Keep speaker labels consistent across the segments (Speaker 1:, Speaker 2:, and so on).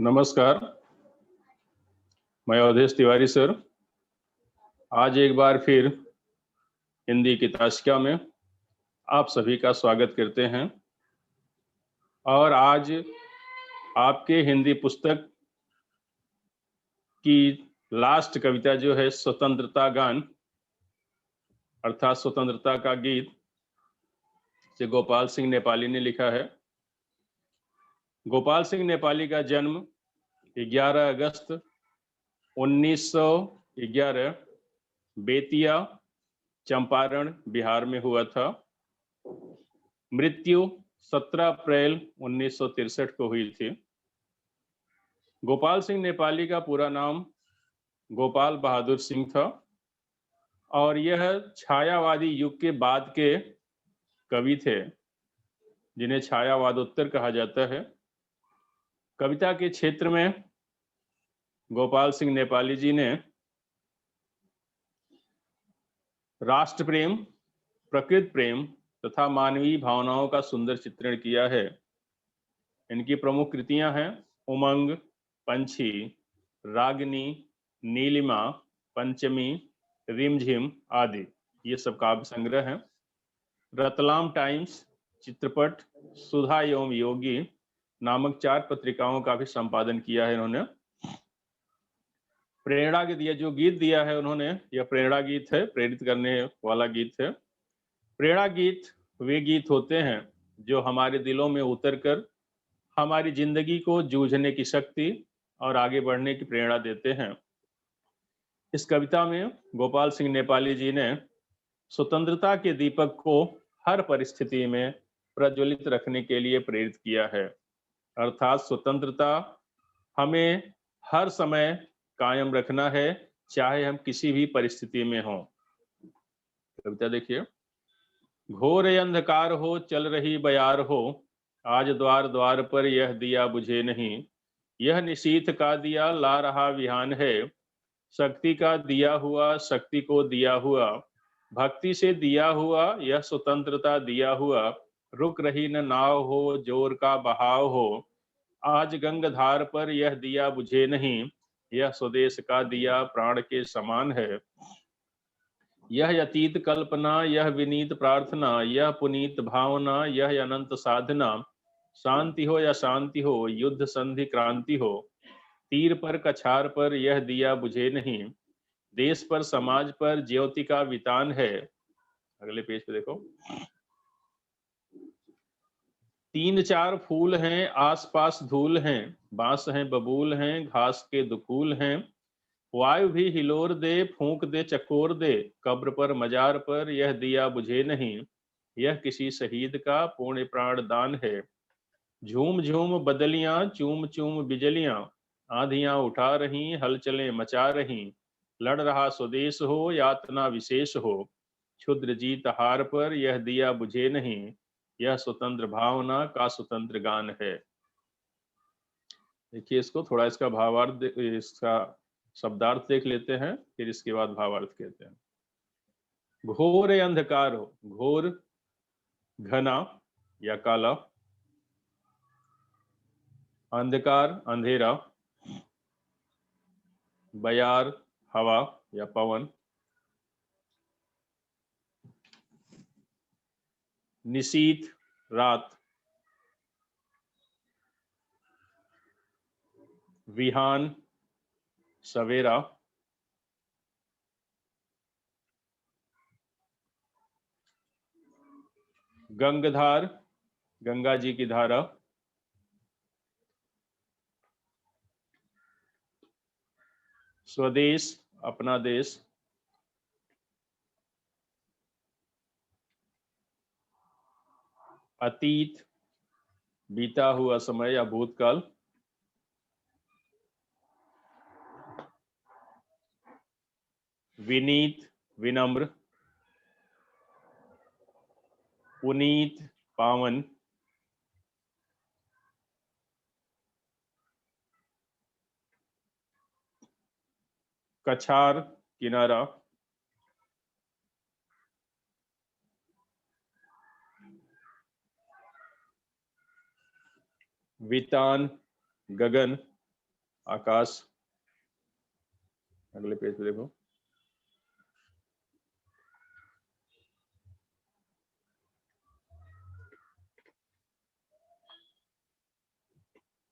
Speaker 1: नमस्कार, मैं अवधेश तिवारी सर। आज एक बार फिर हिंदी की ताशिका में आप सभी का स्वागत करते हैं और आज आपके हिंदी पुस्तक की लास्ट कविता जो है स्वतंत्रता गान अर्थात स्वतंत्रता का गीत से गोपाल सिंह नेपाली ने लिखा है। गोपाल सिंह नेपाली का जन्म 11 अगस्त 1911 बेतिया चंपारण बिहार में हुआ था। मृत्यु 17 अप्रैल 1963 को हुई थी। गोपाल सिंह नेपाली का पूरा नाम गोपाल बहादुर सिंह था और यह छायावादी युग के बाद के कवि थे जिन्हें छायावादोत्तर कहा जाता है। कविता के क्षेत्र में गोपाल सिंह नेपाली जी ने राष्ट्र प्रेम, प्रकृति प्रेम तथा मानवीय भावनाओं का सुंदर चित्रण किया है। इनकी प्रमुख कृतियां हैं उमंग, पंछी, रागिनी, नीलिमा, पंचमी, रिमझिम आदि। ये सब काव्य संग्रह हैं। रतलाम टाइम्स, चित्रपट, सुधा एवं योगी नामक 4 पत्रिकाओं का भी संपादन किया है इन्होंने। प्रेरणा गीत, ये जो गीत दिया है उन्होंने, यह प्रेरणा गीत है, प्रेरित करने वाला गीत है। प्रेरणा गीत वे गीत होते हैं जो हमारे दिलों में उतरकर हमारी जिंदगी को जूझने की शक्ति और आगे बढ़ने की प्रेरणा देते हैं। इस कविता में गोपाल सिंह नेपाली जी ने स्वतंत्रता के दीपक को हर परिस्थिति में प्रज्वलित रखने के लिए प्रेरित किया है। अर्थात स्वतंत्रता हमें हर समय कायम रखना है, चाहे हम किसी भी परिस्थिति में हों। कविता देखिए। घोर अंधकार हो, चल रही बयार हो, आज द्वार द्वार पर यह दिया बुझे नहीं। यह निशीथ का दिया ला रहा विहान है, शक्ति का दिया हुआ शक्ति को दिया हुआ, भक्ति से दिया हुआ यह स्वतंत्रता दिया हुआ। रुक रही न नाव हो, जोर का बहाव हो, आज गंगाधार पर यह दिया बुझे नहीं। यह स्वदेश का दिया प्राण के समान है। यह अतीत कल्पना, यह विनीत प्रार्थना, यह पुनीत भावना, यह अनंत साधना। शांति हो या शांति हो, युद्ध संधि क्रांति हो, तीर पर कछार पर यह दिया बुझे नहीं। देश पर समाज पर ज्योति का वितान है। अगले पेज पे देखो। 3-4 फूल हैं, आसपास धूल हैं, बांस हैं बबूल हैं, घास के दुकूल हैं। वायु भी हिलोर दे, फूंक दे चकोर दे, कब्र पर मजार पर यह दिया बुझे नहीं। यह किसी शहीद का पूर्ण प्राण दान है। झूम झूम बदलियां, चूम चूम बिजलियां, आंधियां उठा रही, हलचलें मचा रही। लड़ रहा स्वदेश हो, यातना विशेष हो, क्षुद्र जीत हार पर यह दिया बुझे नहीं। यह स्वतंत्र भावना का स्वतंत्र गान है। देखिए इसको थोड़ा, इसका भावार्थ, इसका शब्दार्थ देख लेते हैं, फिर इसके बाद भावार्थ कहते हैं। घोर अंधकार हो, घोर घना या काला, अंधकार अंधेरा, बयार हवा या पवन, निशीथ रात, विहान सवेरा, गंगाधार गंगा जी की धारा, स्वदेश अपना देश, अतीत बीता हुआ समय या भूतकाल, विनीत विनम्र, पुनीत पावन, कछार किनारा, वितान गगन, आकाश, अगले पेज पे देखो।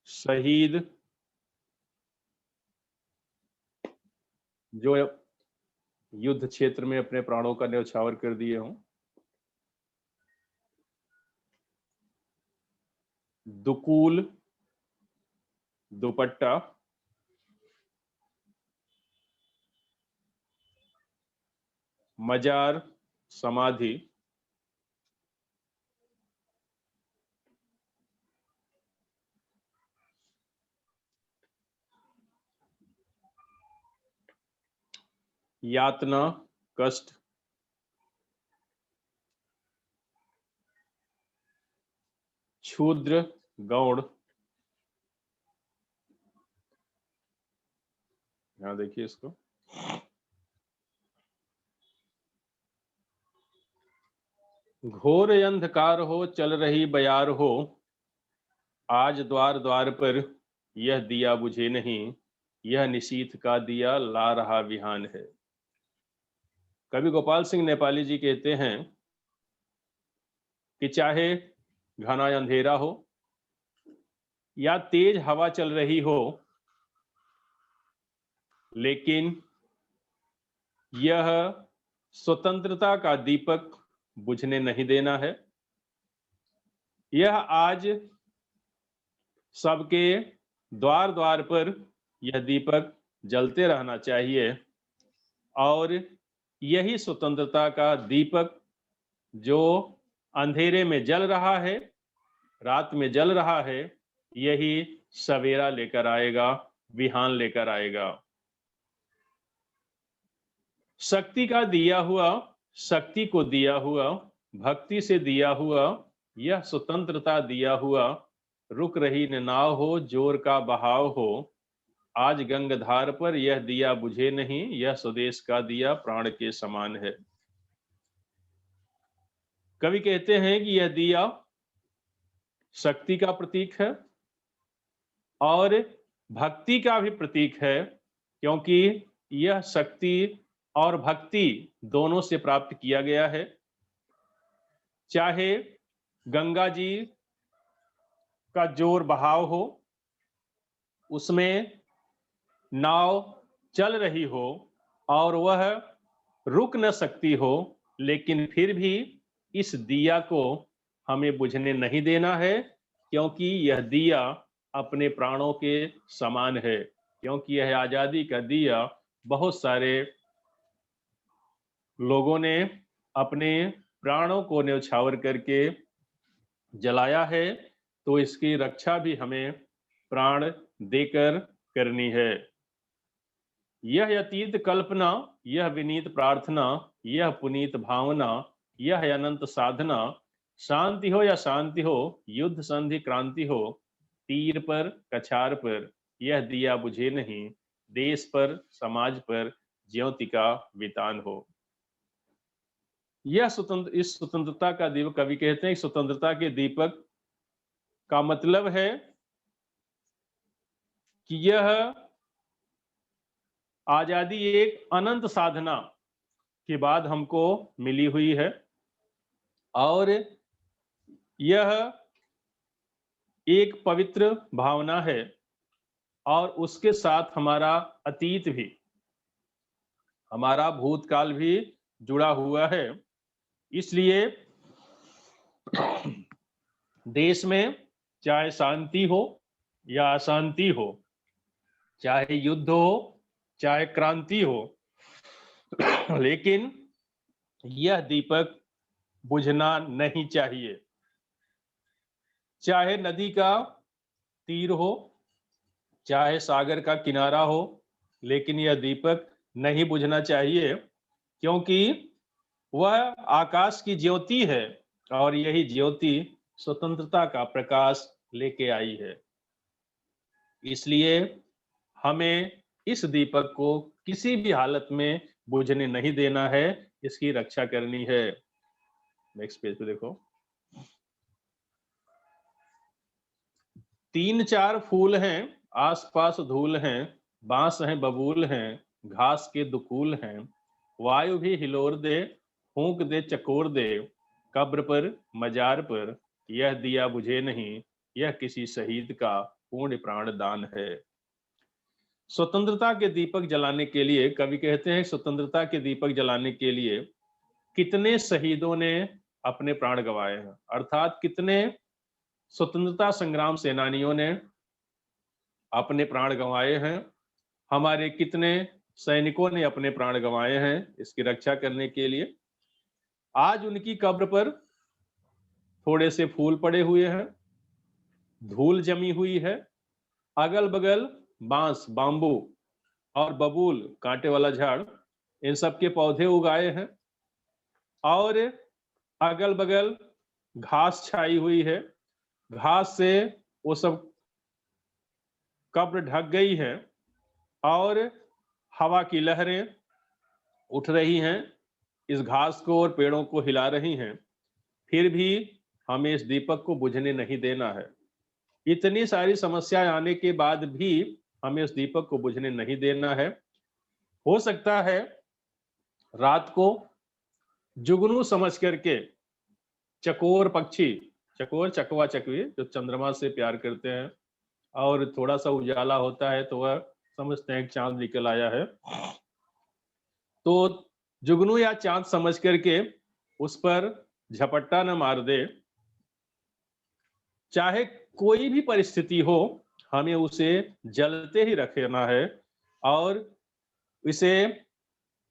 Speaker 1: शहीद जो युद्ध क्षेत्र में अपने प्राणों का न्यौछावर कर दिए हों। दुकूल, दुपट्टा, मजार, समाधि, यातना, कष्ट, क्षुद्र, गौड़, यहां देखिए इसको, घोर अंधकार हो चल रही बयार हो, आज द्वार द्वार पर यह दिया बुझे नहीं, यह निशीथ का दिया ला रहा विहान है। कवि गोपाल सिंह नेपाली जी कहते हैं कि चाहे घना अंधेरा हो या तेज हवा चल रही हो, लेकिन यह स्वतंत्रता का दीपक बुझने नहीं देना है। यह आज सबके द्वार द्वार पर यह दीपक जलते रहना चाहिए और यही स्वतंत्रता का दीपक जो अंधेरे में जल रहा है, रात में जल रहा है, यही सवेरा लेकर आएगा, विहान लेकर आएगा। शक्ति का दिया हुआ, शक्ति को दिया हुआ, भक्ति से दिया हुआ, यह स्वतंत्रता दिया हुआ, रुक रही न नाव हो, जोर का बहाव हो, आज गंगाधार पर यह दिया बुझे नहीं, यह स्वदेश का दिया प्राण के समान है। कवि कहते हैं कि यह दिया शक्ति का प्रतीक है और भक्ति का भी प्रतीक है, क्योंकि यह शक्ति और भक्ति दोनों से प्राप्त किया गया है। चाहे गंगा जी का जोर बहाव हो, उसमें नाव चल रही हो और वह रुक न सकती हो, लेकिन फिर भी इस दिया को हमें बुझने नहीं देना है, क्योंकि यह दिया अपने प्राणों के समान है, क्योंकि यह आजादी का दिया बहुत सारे लोगों ने अपने प्राणों को न्यौछावर करके जलाया है, तो इसकी रक्षा भी हमें प्राण देकर करनी है। यह अतीत कल्पना, यह विनीत प्रार्थना, यह पुनीत भावना, यह अनंत साधना, शांति हो या शांति हो, युद्ध संधि क्रांति हो, तीर पर कछार पर यह दिया बुझे नहीं, देश पर समाज पर ज्योति का वितान हो। यह इस स्वतंत्रता का दीपक, कवि कहते हैं स्वतंत्रता के दीपक का मतलब है कि यह आजादी एक अनंत साधना के बाद हमको मिली हुई है और यह एक पवित्र भावना है और उसके साथ हमारा अतीत भी, हमारा भूतकाल भी जुड़ा हुआ है। इसलिए देश में चाहे शांति हो या अशांति हो, चाहे युद्ध हो चाहे क्रांति हो, लेकिन यह दीपक बुझना नहीं चाहिए। चाहे नदी का तीर हो, चाहे सागर का किनारा हो, लेकिन यह दीपक नहीं बुझना चाहिए, क्योंकि वह आकाश की ज्योति है और यही ज्योति स्वतंत्रता का प्रकाश लेके आई है। इसलिए हमें इस दीपक को किसी भी हालत में बुझने नहीं देना है, इसकी रक्षा करनी है। नेक्स्ट पेज पे देखो। 3-4 फूल हैं आसपास धूल हैं, बांस हैं बबूल हैं, घास के दुकूल हैं, वायु भी हिलोर दे, फूंक दे चकोर दे, कब्र पर मजार पर यह दिया बुझे नहीं, यह किसी शहीद का पूर्ण प्राण दान है। स्वतंत्रता के दीपक जलाने के लिए कवि कहते हैं, स्वतंत्रता के दीपक जलाने के लिए कितने शहीदों ने अपने प्राण गंवाए हैं, अर्थात कितने स्वतंत्रता संग्राम सेनानियों ने अपने प्राण गंवाए हैं, हमारे कितने सैनिकों ने अपने प्राण गंवाए हैं इसकी रक्षा करने के लिए। आज उनकी कब्र पर थोड़े से फूल पड़े हुए हैं, धूल जमी हुई है, अगल बगल बांस बाम्बू और बबूल कांटे वाला झाड़ इन सब के पौधे उगाए हैं और अगल बगल घास छाई हुई है, घास से वो सब कब्र ढक गई है और हवा की लहरें उठ रही हैं, इस घास को और पेड़ों को हिला रही हैं, फिर भी हमें इस दीपक को बुझने नहीं देना है। इतनी सारी समस्याएं आने के बाद भी हमें इस दीपक को बुझने नहीं देना है। हो सकता है रात को जुगनू समझ करके चकोर पक्षी, चकोर चकवा चकवी जो चंद्रमा से प्यार करते हैं और थोड़ा सा उजाला होता है तो वह समझते हैं कि चांद निकल आया है, तो जुगनू या चांद समझ करके उस पर झपट्टा न मार दे। चाहे कोई भी परिस्थिति हो, हमें उसे जलते ही रखना है और इसे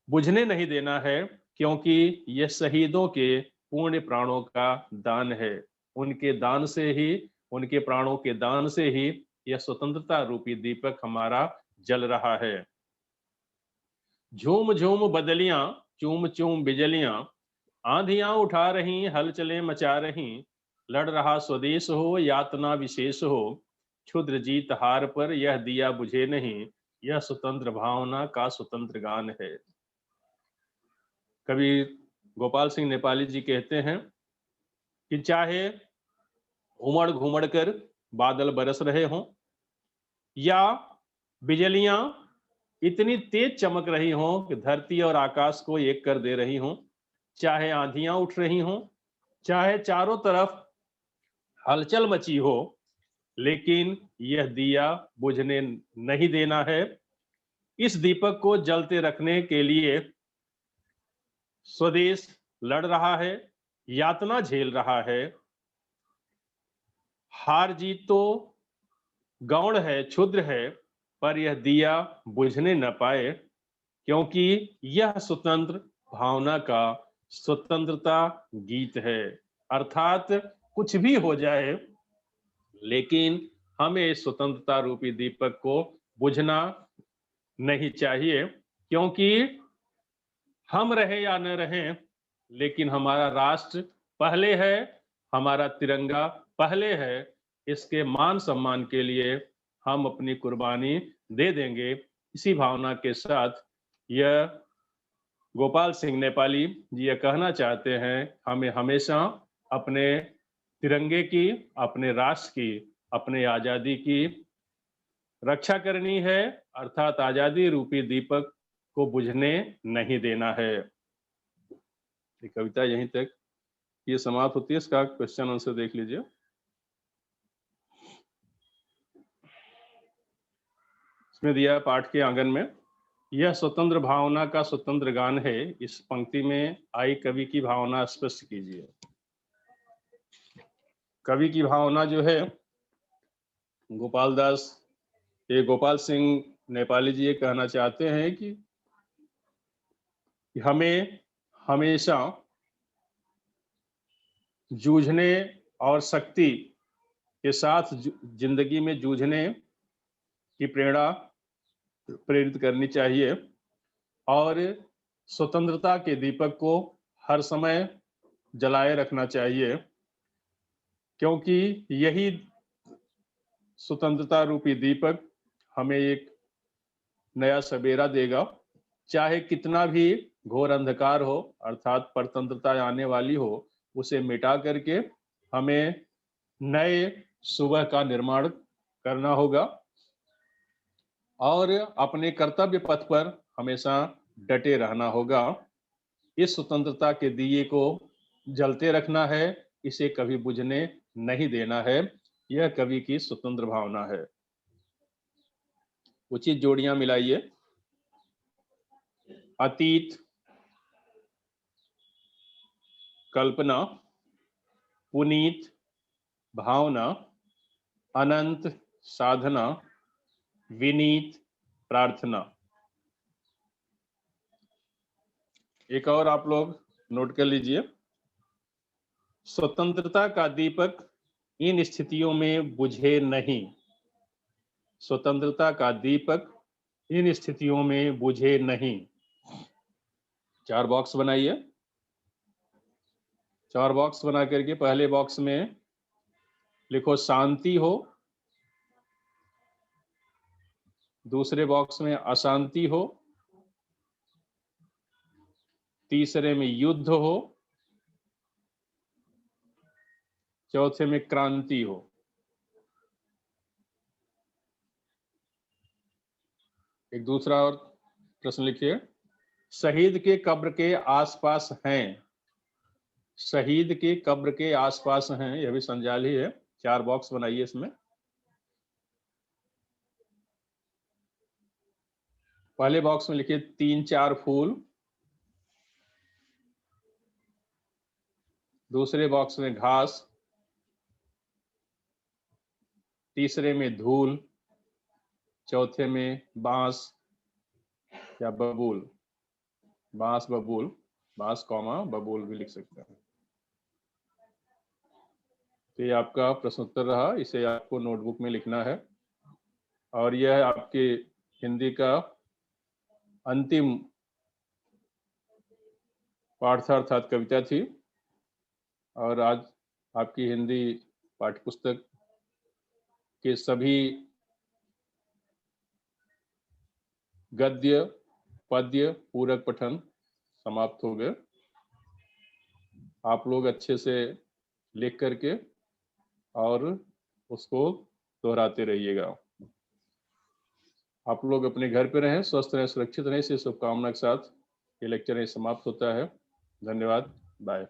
Speaker 1: बुझने नहीं देना है, क्योंकि यह शहीदों के पूर्ण प्राणों का दान है। उनके दान से ही, उनके प्राणों के दान से ही यह स्वतंत्रता रूपी दीपक हमारा जल रहा है। झूम झूम बदलियां, चूम चूम बिजलियां, आंधियां उठा रही, हलचलें मचा रही, लड़ रहा स्वदेश हो, यातना विशेष हो, क्षुद्र जीत हार पर यह दिया बुझे नहीं, यह स्वतंत्र भावना का स्वतंत्र गान है। कवि गोपाल सिंह नेपाली जी कहते हैं कि चाहे उमड़ घुमड़ कर बादल बरस रहे हों या बिजलियां इतनी तेज चमक रही हों कि धरती और आकाश को एक कर दे रही हों, चाहे आंधियां उठ रही हों, चाहे चारों तरफ हलचल मची हो, लेकिन यह दिया बुझने नहीं देना है। इस दीपक को जलते रखने के लिए स्वदेश लड़ रहा है, यातना झेल रहा है। हार जीत तो गौण है, क्षुद्र है, पर यह दिया बुझने न पाए, क्योंकि यह स्वतंत्र भावना का स्वतंत्रता गीत है। अर्थात कुछ भी हो जाए, लेकिन हमें स्वतंत्रता रूपी दीपक को बुझना नहीं चाहिए, क्योंकि हम रहे या न रहें, लेकिन हमारा राष्ट्र पहले है, हमारा तिरंगा पहले है। इसके मान सम्मान के लिए हम अपनी कुर्बानी दे देंगे। इसी भावना के साथ यह गोपाल सिंह नेपाली जी यह कहना चाहते हैं, हमें हमेशा अपने तिरंगे की, अपने राष्ट्र की, अपने आजादी की रक्षा करनी है, अर्थात आजादी रूपी दीपक को बुझने नहीं देना है। ये कविता यहीं तक ये समाप्त होती है। इसका क्वेश्चन आंसर देख लीजिए। इसमें दिया पाठ के आंगन में, यह स्वतंत्र भावना का स्वतंत्र गान है। इस पंक्ति में आई कवि की भावना स्पष्ट कीजिए। कवि की भावना जो है, गोपाल दास ये गोपाल सिंह नेपाली जी ये कहना चाहते हैं कि हमें हमेशा जूझने और शक्ति के साथ जिंदगी में जूझने की प्रेरणा प्रेरित करनी चाहिए और स्वतंत्रता के दीपक को हर समय जलाए रखना चाहिए, क्योंकि यही स्वतंत्रता रूपी दीपक हमें एक नया सवेरा देगा। चाहे कितना भी घोर अंधकार हो, अर्थात परतंत्रता आने वाली हो, उसे मिटा करके हमें नए सुबह का निर्माण करना होगा। और अपने कर्तव्य पथ पर हमेशा डटे रहना होगा। इस स्वतंत्रता के दिए को जलते रखना है, इसे कभी बुझने नहीं देना है। यह कवि की स्वतंत्र भावना है। उचित जोड़ियां मिलाइए। अतीत, कल्पना, पुनीत, भावना, अनंत, साधना, विनीत, प्रार्थना। एक और आप लोग नोट कर लीजिए। स्वतंत्रता का दीपक इन स्थितियों में बुझे नहीं। स्वतंत्रता का दीपक इन स्थितियों में बुझे नहीं। 4 बॉक्स बनाइए। 4 बॉक्स बना करके पहले बॉक्स में लिखो शांति हो, दूसरे बॉक्स में अशांति हो, तीसरे में युद्ध हो, चौथे में क्रांति हो। एक दूसरा और प्रश्न लिखिए। शहीद के कब्र के आसपास हैं। शहीद के कब्र के आसपास हैं, यह भी संजाली है। 4 बॉक्स बनाइए इसमें। पहले बॉक्स में लिखिए 3-4 फूल, दूसरे बॉक्स में घास, तीसरे में धूल, चौथे में बांस या बबूल। बांस बबूल, बांस कॉमा बबूल भी लिख सकते हैं। तो ये आपका प्रश्न उत्तर रहा, इसे आपको नोटबुक में लिखना है। और यह आपके हिंदी का अंतिम पाठ था, अर्थात कविता थी। और आज आपकी हिंदी पाठ्यपुस्तक के सभी गद्य, पद्य, पूरक पठन समाप्त हो गए। आप लोग अच्छे से लिख करके और उसको दोहराते रहिएगा। आप लोग अपने घर पे रहें, स्वस्थ रहें, सुरक्षित रहें। इसी शुभकामना के साथ ये लेक्चर समाप्त होता है। धन्यवाद। बाय।